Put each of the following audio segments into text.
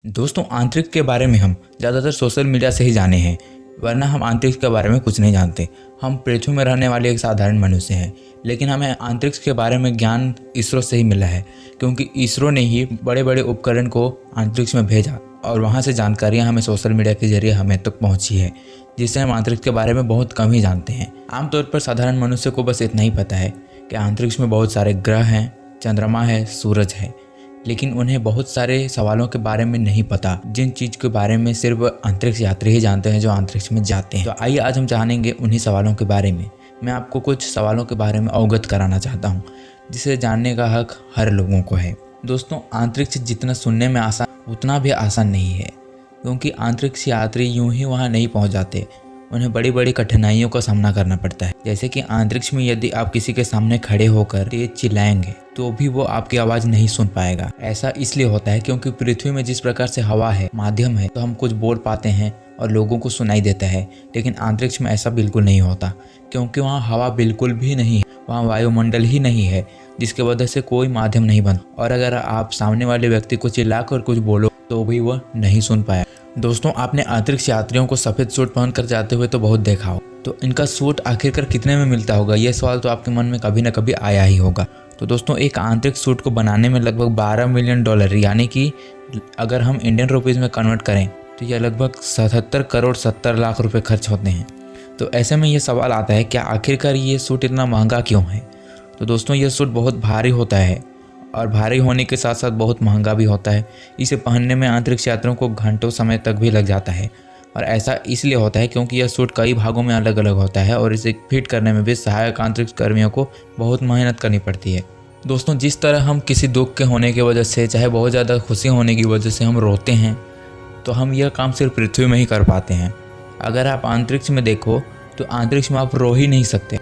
दोस्तों, अंतरिक्ष के बारे में हम ज़्यादातर सोशल मीडिया से ही जाने हैं, वरना हम अंतरिक्ष के बारे में कुछ नहीं जानते। हम पृथ्वी में रहने वाले एक साधारण मनुष्य हैं, लेकिन हमें अंतरिक्ष के बारे में ज्ञान इसरो से ही मिला है, क्योंकि इसरो ने ही बड़े बड़े उपकरण को अंतरिक्ष में भेजा और वहाँ से जानकारियाँ हमें सोशल मीडिया के जरिए हमें तक पहुँची है, जिससे हम अंतरिक्ष के बारे में बहुत कम ही जानते हैं। आमतौर पर साधारण मनुष्य को बस इतना ही पता है कि अंतरिक्ष में बहुत सारे ग्रह हैं, चंद्रमा है, सूरज है, लेकिन उन्हें बहुत सारे सवालों के बारे में नहीं पता, जिन चीज़ के बारे में सिर्फ अंतरिक्ष यात्री ही जानते हैं जो अंतरिक्ष में जाते हैं। तो आइए आज हम जानेंगे उन्हीं सवालों के बारे में। मैं आपको कुछ सवालों के बारे में अवगत कराना चाहता हूँ, जिसे जानने का हक हर लोगों को है। दोस्तों, अंतरिक्ष जितना सुनने में आसान उतना भी आसान नहीं है, क्योंकि अंतरिक्ष यात्री यूं ही वहाँ नहीं पहुँच जाते। उन्हें बड़ी बड़ी कठिनाइयों का सामना करना पड़ता है। जैसे कि अंतरिक्ष में यदि आप किसी के सामने खड़े होकर तेज चिल्लाएंगे तो भी वो आपकी आवाज़ नहीं सुन पाएगा। ऐसा इसलिए होता है क्योंकि पृथ्वी में जिस प्रकार से हवा है, माध्यम है, तो हम कुछ बोल पाते हैं और लोगों को सुनाई देता है, लेकिन अंतरिक्ष में ऐसा बिल्कुल नहीं होता, क्योंकि वहाँ हवा बिल्कुल भी नहीं है, वहाँ वायुमंडल ही नहीं है, जिसकी वजह से कोई माध्यम नहीं बनता। और अगर आप सामने वाले व्यक्ति को चिल्लाकर कुछ बोलो तो भी वह नहीं सुन पाया। दोस्तों, आपने अंतरिक्ष यात्रियों को सफ़ेद सूट पहनकर जाते हुए तो बहुत देखा हो, तो इनका सूट आखिरकार कितने में मिलता होगा, यह सवाल तो आपके मन में कभी न कभी आया ही होगा। तो दोस्तों, एक अंतरिक्ष सूट को बनाने में लगभग $12 मिलियन, यानी कि अगर हम इंडियन रुपीज़ में कन्वर्ट करें तो यह लगभग 77 करोड़ 70 लाख रुपए खर्च होते हैं। तो ऐसे में ये सवाल आता है, क्या आखिरकार ये सूट इतना महंगा क्यों है? तो दोस्तों, ये सूट बहुत भारी होता है और भारी होने के साथ साथ बहुत महंगा भी होता है। इसे पहनने में अंतरिक्ष यात्रियों को घंटों समय तक भी लग जाता है, और ऐसा इसलिए होता है क्योंकि यह सूट कई भागों में अलग अलग होता है और इसे फिट करने में भी सहायक अंतरिक्ष कर्मियों को बहुत मेहनत करनी पड़ती है। दोस्तों, जिस तरह हम किसी दुख के होने की वजह से, चाहे बहुत ज़्यादा खुशी होने की वजह से हम रोते हैं, तो हम यह काम सिर्फ पृथ्वी में ही कर पाते हैं। अगर आप अंतरिक्ष में देखो तो अंतरिक्ष में आप रो ही नहीं सकते।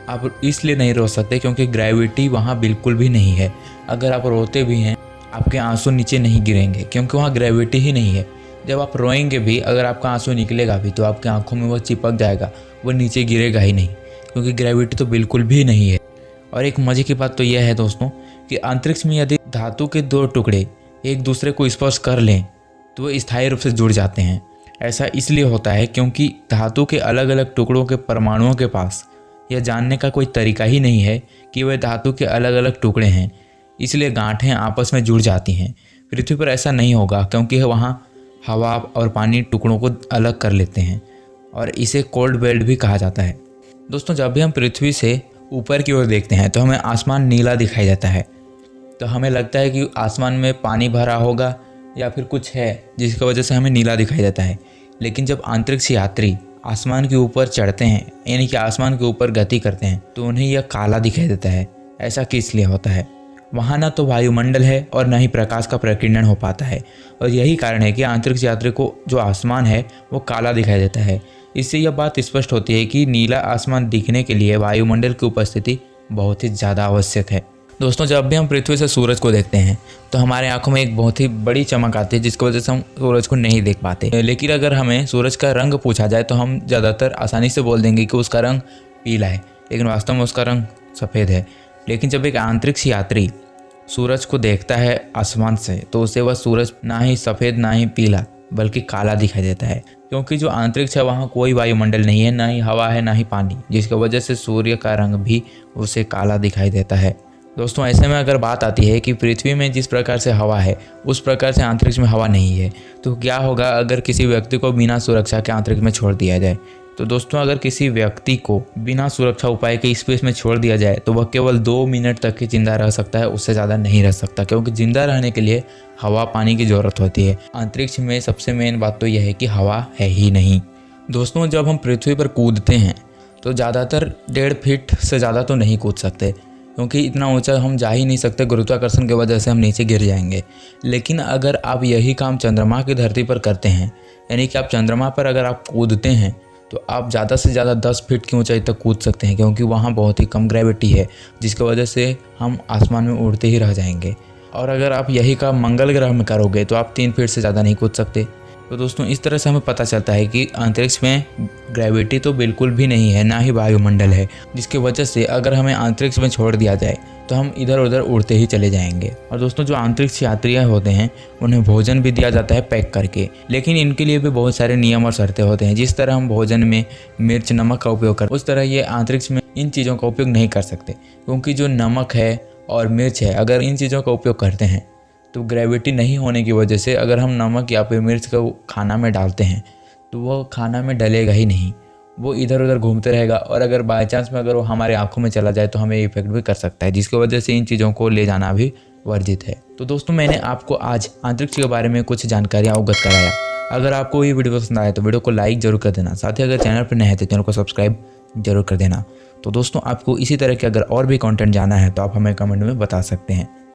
आप इसलिए नहीं रो सकते क्योंकि ग्रेविटी वहाँ बिल्कुल भी नहीं है। अगर आप रोते भी हैं, आपके आंसू नीचे नहीं गिरेंगे, क्योंकि वहाँ ग्रेविटी ही नहीं है। जब आप रोएंगे भी, अगर आपका आंसू निकलेगा भी, तो आपकी आंखों में वो चिपक जाएगा, वो नीचे गिरेगा ही नहीं, क्योंकि ग्रेविटी तो बिल्कुल भी नहीं है। और एक मज़े की बात तो यह है दोस्तों कि अंतरिक्ष में यदि धातु के दो टुकड़े एक दूसरे को स्पर्श कर लें तो वो स्थायी रूप से जुड़ जाते हैं। ऐसा इसलिए होता है क्योंकि धातु के अलग अलग टुकड़ों के परमाणुओं के पास यह जानने का कोई तरीका ही नहीं है कि वे धातु के अलग अलग टुकड़े हैं, इसलिए गांठें आपस में जुड़ जाती हैं। पृथ्वी पर ऐसा नहीं होगा, क्योंकि वहाँ हवा और पानी टुकड़ों को अलग कर लेते हैं, और इसे कोल्ड बेल्ट भी कहा जाता है। दोस्तों, जब भी हम पृथ्वी से ऊपर की ओर देखते हैं तो हमें आसमान नीला दिखाई देता है, तो हमें लगता है कि आसमान में पानी भरा होगा या फिर कुछ है जिसकी वजह से हमें नीला दिखाई देता है। लेकिन जब अंतरिक्ष यात्री आसमान के ऊपर चढ़ते हैं, यानी कि आसमान के ऊपर गति करते हैं, तो उन्हें यह काला दिखाई देता है। ऐसा किस लिए होता है? वहाँ ना तो वायुमंडल है और ना ही प्रकाश का प्रकीर्णन हो पाता है, और यही कारण है कि अंतरिक्ष यात्री को जो आसमान है वो काला दिखाई देता है। इससे यह बात स्पष्ट होती है कि नीला आसमान दिखने के लिए वायुमंडल की उपस्थिति बहुत ही ज़्यादा आवश्यक है। दोस्तों, जब भी हम पृथ्वी से सूरज को देखते हैं तो हमारे आंखों में एक बहुत ही बड़ी चमक आती है, जिसकी वजह से हम सूरज को नहीं देख पाते। लेकिन अगर हमें सूरज का रंग पूछा जाए तो हम ज़्यादातर आसानी से बोल देंगे कि उसका रंग पीला है, लेकिन वास्तव में उसका रंग सफ़ेद है। लेकिन जब एक अंतरिक्ष यात्री सूरज को देखता है आसमान से, तो उसे वह सूरज ना ही सफ़ेद ना ही पीला बल्कि काला दिखाई देता है, क्योंकि जो अंतरिक्ष है वहाँ कोई वायुमंडल नहीं है, ना ही हवा है ना ही पानी, जिसकी वजह से सूर्य का रंग भी उसे काला दिखाई देता है। दोस्तों, ऐसे में अगर बात आती है कि पृथ्वी में जिस प्रकार से हवा है उस प्रकार से अंतरिक्ष में हवा नहीं है, तो क्या होगा अगर किसी व्यक्ति को बिना सुरक्षा के अंतरिक्ष में छोड़ दिया जाए? तो दोस्तों, अगर किसी व्यक्ति को बिना सुरक्षा उपाय के स्पेस में छोड़ दिया जाए तो वह केवल 2 मिनट तक ही जिंदा रह सकता है, उससे ज़्यादा नहीं रह सकता, क्योंकि जिंदा रहने के लिए हवा पानी की ज़रूरत होती है। अंतरिक्ष में सबसे मेन बात तो यह है कि हवा है ही नहीं। दोस्तों, जब हम पृथ्वी पर कूदते हैं तो ज़्यादातर 1.5 फीट से ज़्यादा तो नहीं कूद सकते, क्योंकि इतना ऊंचा हम जा ही नहीं सकते, गुरुत्वाकर्षण की वजह से हम नीचे गिर जाएंगे। लेकिन अगर आप यही काम चंद्रमा की धरती पर करते हैं, यानी कि आप चंद्रमा पर अगर आप कूदते हैं तो आप ज़्यादा से ज़्यादा 10 फीट की ऊंचाई तक कूद सकते हैं, क्योंकि वहाँ बहुत ही कम ग्रेविटी है, जिसकी वजह से हम आसमान में उड़ते ही रह जाएंगे। और अगर आप यही काम मंगल ग्रह में करोगे तो आप 3 फीट से ज़्यादा नहीं कूद सकते। तो दोस्तों, इस तरह से हमें पता चलता है कि अंतरिक्ष में ग्रेविटी तो बिल्कुल भी नहीं है, ना ही वायुमंडल है, जिसकी वजह से अगर हमें अंतरिक्ष में छोड़ दिया जाए तो हम इधर उधर उड़ते ही चले जाएंगे। और दोस्तों जो अंतरिक्ष यात्री होते हैं उन्हें भोजन भी दिया जाता है पैक करके, लेकिन इनके लिए भी बहुत सारे नियम और शर्तें होते हैं। जिस तरह हम भोजन में मिर्च नमक का उपयोग करते उस तरह ये अंतरिक्ष में इन चीज़ों का उपयोग नहीं कर सकते, क्योंकि जो नमक है और मिर्च है अगर इन चीज़ों का उपयोग करते हैं तो ग्रेविटी नहीं होने की वजह से अगर हम नमक या फिर मिर्च को खाना में डालते हैं तो वो खाना में डलेगा ही नहीं, वो इधर उधर घूमते रहेगा। और अगर बाई चांस में अगर वो हमारे आंखों में चला जाए तो हमें इफेक्ट भी कर सकता है, जिसकी वजह से इन चीज़ों को ले जाना भी वर्जित है। तो दोस्तों मैंने आपको आज अंतरिक्ष के बारे में कुछ जानकारी अवगत कराया। अगर आपको ये वीडियो पसंद आया तो वीडियो को लाइक जरूर कर देना, साथ ही अगर चैनल पर नए हैं तो चैनल को सब्सक्राइब जरूर कर देना। तो दोस्तों आपको इसी तरह के अगर और भी कंटेंट जानना है तो आप हमें कमेंट में बता सकते हैं।